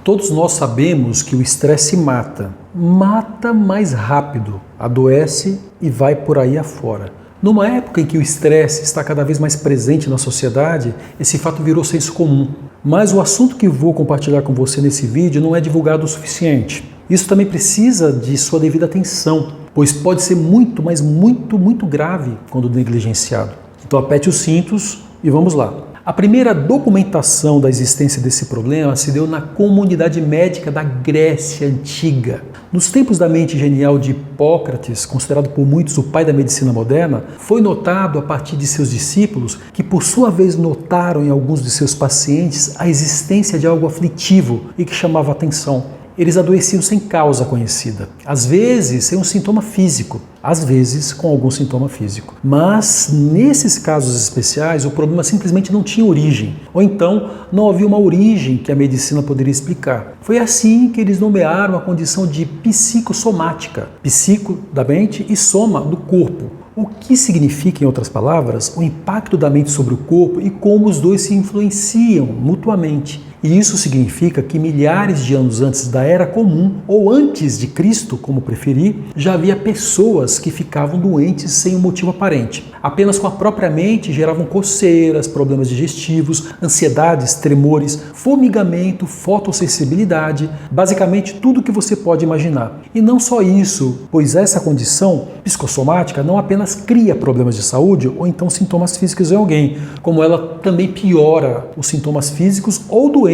Todos nós sabemos que o estresse mata. Mata mais rápido, adoece e vai por aí afora. Numa época em que o estresse está cada vez mais presente na sociedade, esse fato virou senso comum. Mas o assunto que vou compartilhar com você nesse vídeo não é divulgado o suficiente. Isso também precisa de sua devida atenção, pois pode ser muito, mas muito grave quando negligenciado. Então aperte os cintos e vamos lá. A primeira documentação da existência desse problema se deu na comunidade médica da Grécia Antiga. Nos tempos da mente genial de Hipócrates, considerado por muitos o pai da medicina moderna, foi notado a partir de seus discípulos, que por sua vez notaram em alguns de seus pacientes a existência de algo aflitivo e que chamava a atenção. Eles adoeciam sem causa conhecida, às vezes sem um sintoma físico, às vezes com algum sintoma físico. Mas, nesses casos especiais, o problema simplesmente não tinha origem, ou então não havia uma origem que a medicina poderia explicar. Foi assim que eles nomearam a condição de psicossomática, psico da mente e soma do corpo. O que significa, em outras palavras, o impacto da mente sobre o corpo e como os dois se influenciam mutuamente. E isso significa que milhares de anos antes da Era Comum, ou antes de Cristo, como preferir, já havia pessoas que ficavam doentes sem um motivo aparente. Apenas com a própria mente geravam coceiras, problemas digestivos, ansiedades, tremores, formigamento, fotossensibilidade, basicamente tudo o que você pode imaginar. E não só isso, pois essa condição psicossomática não apenas cria problemas de saúde ou então sintomas físicos em alguém, como ela também piora os sintomas físicos ou doenças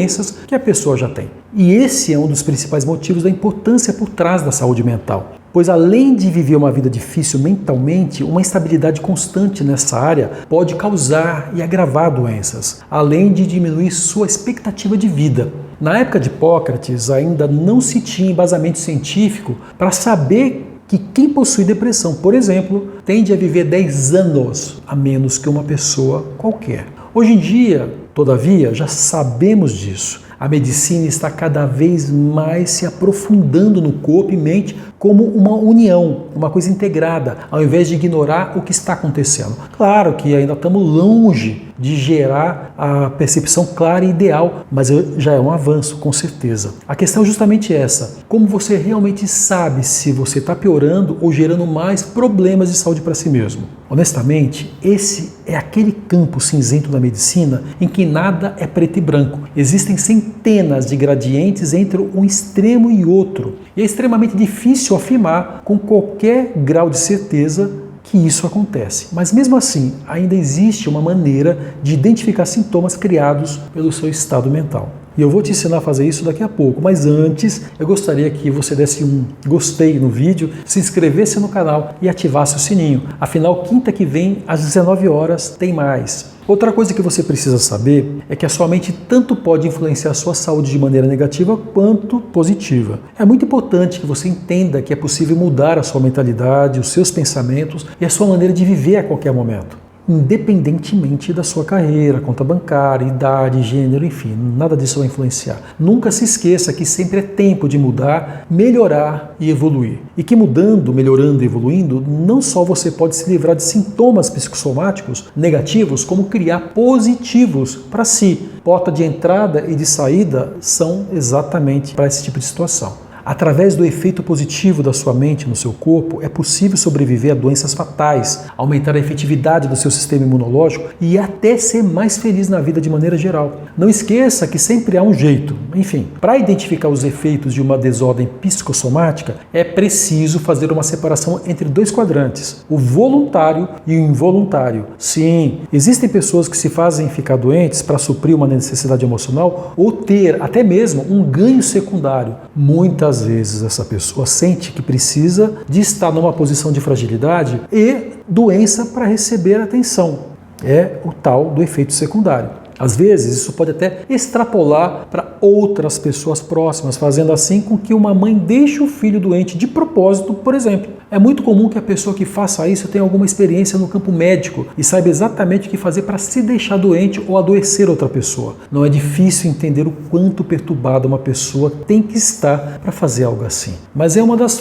que a pessoa já tem. E esse é um dos principais motivos da importância por trás da saúde mental. Pois além de viver uma vida difícil mentalmente, uma instabilidade constante nessa área pode causar e agravar doenças, além de diminuir sua expectativa de vida. Na época de Hipócrates, ainda não se tinha embasamento científico para saber que quem possui depressão, por exemplo, tende a viver 10 anos a menos que uma pessoa qualquer. Hoje em dia, todavia, já sabemos disso. A medicina está cada vez mais se aprofundando no corpo e mente como uma união, uma coisa integrada, ao invés de ignorar o que está acontecendo. Claro que ainda estamos longe de gerar a percepção clara e ideal, mas já é um avanço, com certeza. A questão é justamente essa: como você realmente sabe se você está piorando ou gerando mais problemas de saúde para si mesmo? Honestamente, esse é aquele campo cinzento da medicina em que nada é preto e branco. Existem centenas de gradientes entre um extremo e outro, e é extremamente difícil afirmar com qualquer grau de certeza que isso acontece. Mas mesmo assim, ainda existe uma maneira de identificar sintomas criados pelo seu estado mental. E eu vou te ensinar a fazer isso daqui a pouco, mas antes eu gostaria que você desse um gostei no vídeo, se inscrevesse no canal e ativasse o sininho. Afinal, quinta que vem, às 19 horas, tem mais. Outra coisa que você precisa saber é que a sua mente tanto pode influenciar a sua saúde de maneira negativa quanto positiva. É muito importante que você entenda que é possível mudar a sua mentalidade, os seus pensamentos e a sua maneira de viver a qualquer momento, independentemente da sua carreira, conta bancária, idade, gênero, enfim, nada disso vai influenciar. Nunca se esqueça que sempre é tempo de mudar, melhorar e evoluir. E que mudando, melhorando e evoluindo, não só você pode se livrar de sintomas psicossomáticos negativos, como criar positivos para si. Porta de entrada e de saída são exatamente para esse tipo de situação. Através do efeito positivo da sua mente no seu corpo, é possível sobreviver a doenças fatais, aumentar a efetividade do seu sistema imunológico e até ser mais feliz na vida de maneira geral. Não esqueça que sempre há um jeito. Enfim, para identificar os efeitos de uma desordem psicossomática, é preciso fazer uma separação entre dois quadrantes, o voluntário e o involuntário. Sim, existem pessoas que se fazem ficar doentes para suprir uma necessidade emocional ou ter até mesmo um ganho secundário. Muitas vezes essa pessoa sente que precisa de estar numa posição de fragilidade e doença para receber atenção. É o tal do efeito secundário. Às vezes isso pode até extrapolar para outras pessoas próximas, fazendo assim com que uma mãe deixe o filho doente de propósito, por exemplo. É muito comum que a pessoa que faça isso tenha alguma experiência no campo médico e saiba exatamente o que fazer para se deixar doente ou adoecer outra pessoa. Não é difícil entender o quanto perturbada uma pessoa tem que estar para fazer algo assim. Mas é uma das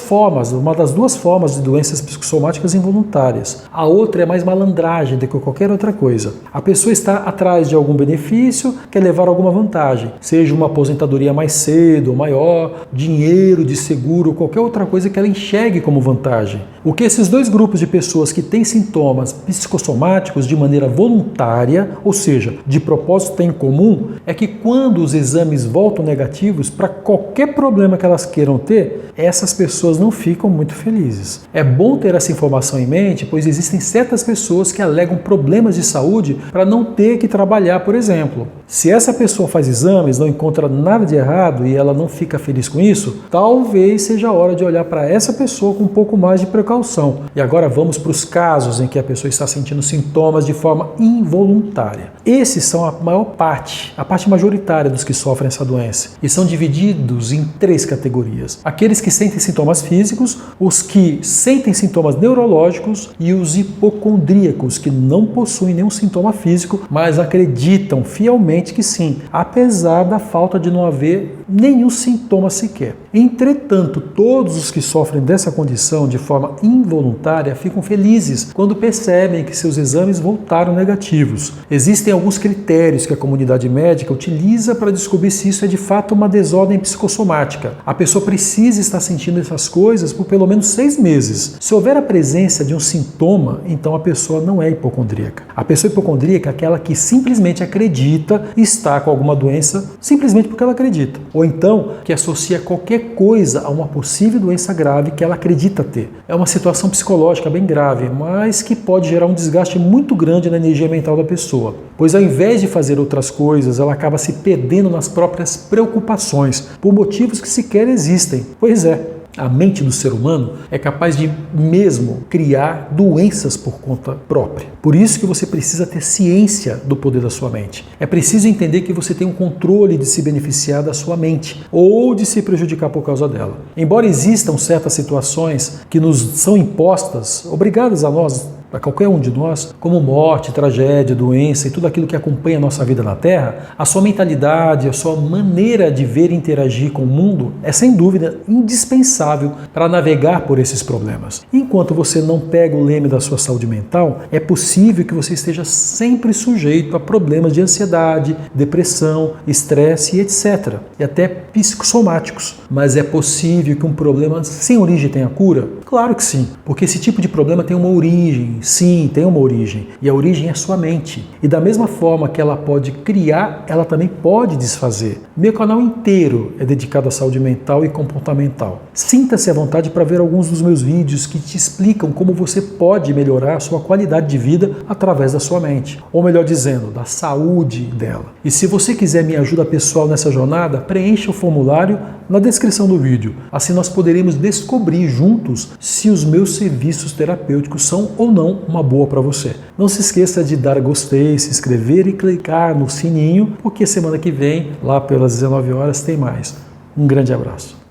duas formas de doenças psicossomáticas involuntárias. A outra é mais malandragem do que qualquer outra coisa. A pessoa está atrás de algum benefício, quer levar alguma vantagem, seja uma aposentadoria mais cedo ou maior, dinheiro de seguro ou qualquer outra coisa que ela enxergue como vantagem. O que esses dois grupos de pessoas que têm sintomas psicossomáticos de maneira voluntária, ou seja, de propósito têm em comum, é que quando os exames voltam negativos para qualquer problema que elas queiram ter, essas pessoas não ficam muito felizes. É bom ter essa informação em mente, pois existem certas pessoas que alegam problemas de saúde para não ter que trabalhar, por exemplo. Se essa pessoa faz exames, não encontra nada de errado e ela não fica feliz com isso, talvez seja a hora de olhar para essa pessoa com um pouco mais de precaução. E agora vamos para os casos em que a pessoa está sentindo sintomas de forma involuntária. Esses são a maior parte, a parte majoritária dos que sofrem essa doença. E são divididos em 3 categorias. Aqueles que sentem sintomas físicos, os que sentem sintomas neurológicos e os hipocondríacos, que não possuem nenhum sintoma físico, mas acreditam fielmente que sim, apesar da falta de não haver nenhum sintoma sequer. Entretanto, todos os que sofrem dessa condição de forma involuntária ficam felizes quando percebem que seus exames voltaram negativos. Existem alguns critérios que a comunidade médica utiliza para descobrir se isso é de fato uma desordem psicossomática. A pessoa precisa estar sentindo essas coisas por pelo menos 6 meses. Se houver a presença de um sintoma, então a pessoa não é hipocondríaca. A pessoa hipocondríaca é aquela que simplesmente acredita estar com alguma doença simplesmente porque ela acredita. Ou então que associa qualquer coisa a uma possível doença grave que ela acredita ter. É uma situação psicológica bem grave, mas que pode gerar um desgaste muito grande na energia mental da pessoa. Pois ao invés de fazer outras coisas, ela acaba se perdendo nas próprias preocupações, por motivos que sequer existem. Pois é. A mente do ser humano é capaz de mesmo criar doenças por conta própria. Por isso que você precisa ter ciência do poder da sua mente. É preciso entender que você tem um controle de se beneficiar da sua mente ou de se prejudicar por causa dela. Embora existam certas situações que nos são impostas, obrigadas a nós, a qualquer um de nós, como morte, tragédia, doença e tudo aquilo que acompanha a nossa vida na Terra, a sua mentalidade, a sua maneira de ver e interagir com o mundo é sem dúvida indispensável para navegar por esses problemas. Enquanto você não pega o leme da sua saúde mental, é possível que você esteja sempre sujeito a problemas de ansiedade, depressão, estresse e etc. E até psicossomáticos. Mas é possível que um problema sem origem tenha cura? Claro que sim, porque esse tipo de problema tem uma origem. Sim, tem uma origem, e a origem é sua mente. E da mesma forma que ela pode criar, ela também pode desfazer. Meu canal inteiro é dedicado à saúde mental e comportamental. Sinta-se à vontade para ver alguns dos meus vídeos que te explicam como você pode melhorar a sua qualidade de vida através da sua mente. Ou melhor dizendo, da saúde dela. E se você quiser minha ajuda pessoal nessa jornada, preencha o formulário na descrição do vídeo. Assim nós poderemos descobrir juntos se os meus serviços terapêuticos são ou não uma boa para você. Não se esqueça de dar gostei, se inscrever e clicar no sininho, porque semana que vem, lá pelas 19 horas, tem mais. Um grande abraço.